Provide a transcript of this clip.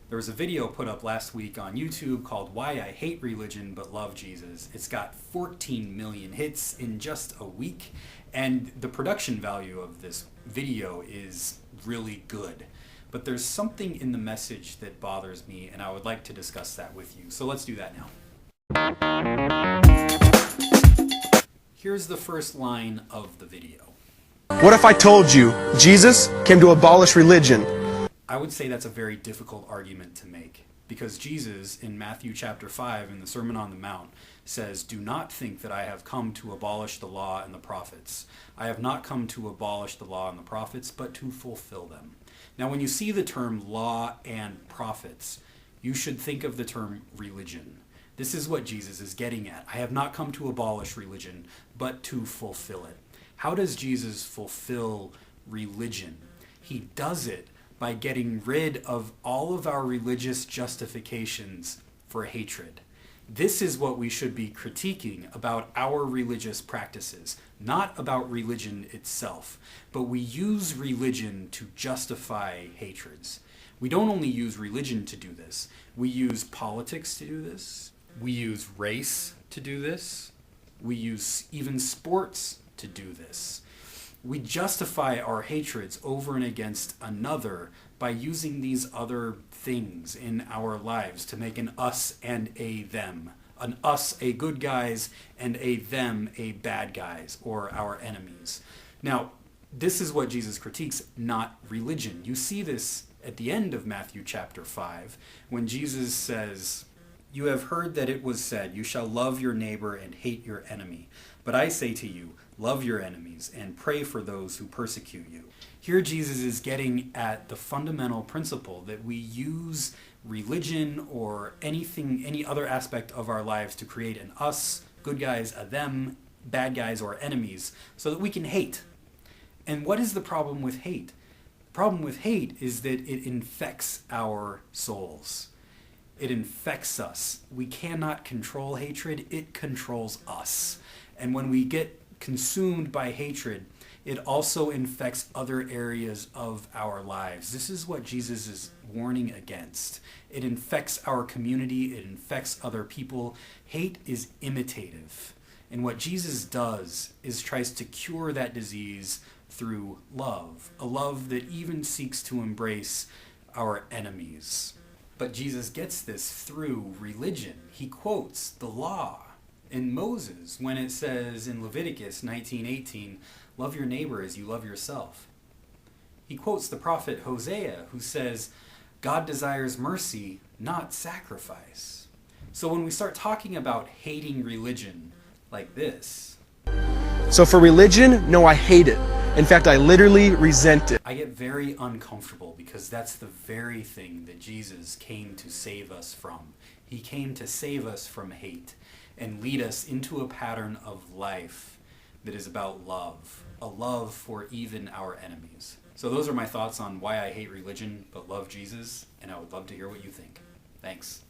There was a video put up last week on YouTube called Why I Hate Religion But Love Jesus. It's got 14 million hits in just a week, and the production value of this video is really good. But there's something in the message that bothers me, and I would like to discuss that with you. So let's do that now. Here's the first line of the video. What if I told you Jesus came to abolish religion? I would say that's a very difficult argument to make, because Jesus in Matthew chapter 5 in the Sermon on the Mount says, "Do not think that I have come to abolish the law and the prophets. I have not come to abolish the law and the prophets, but to fulfill them." Now, when you see the term law and prophets, you should think of the term religion. This is what Jesus is getting at. I have not come to abolish religion, but to fulfill it. How does Jesus fulfill religion? He does it by getting rid of all of our religious justifications for hatred. This is what we should be critiquing about our religious practices, not about religion itself, but we use religion to justify hatreds. We don't only use religion to do this, we use politics to do this, we use race to do this, we use even sports to do this. We justify our hatreds over and against another by using these other things in our lives to make an us and a them. An us a good guys and a them a bad guys, or our enemies. Now, this is what Jesus critiques, not religion. You see this at the end of Matthew chapter 5 when Jesus says, "You have heard that it was said, 'You shall love your neighbor and hate your enemy.' But I say to you, love your enemies and pray for those who persecute you." Here Jesus is getting at the fundamental principle that we use religion or any other aspect of our lives to create an us, good guys, a them, bad guys, or enemies, so that we can hate. And what is the problem with hate? The problem with hate is that it infects our souls. It infects us. We cannot control hatred. It controls us. And when we get consumed by hatred, it also infects other areas of our lives. This is what Jesus is warning against. It infects our community. It infects other people. Hate is imitative. And what Jesus does is tries to cure that disease through love, a love that even seeks to embrace our enemies. But Jesus gets this through religion. He quotes the law in Moses when it says in Leviticus 19:18, "Love your neighbor as you love yourself." He quotes the prophet Hosea, who says, "God desires mercy, not sacrifice." So when we start talking about hating religion like this, So for religion, no, I hate it. In fact, I literally resent it. I get very uncomfortable, because that's the very thing that Jesus came to save us from. He came to save us from hate and lead us into a pattern of life that is about love, a love for even our enemies. So those are my thoughts on why I hate religion but love Jesus, and I would love to hear what you think. Thanks.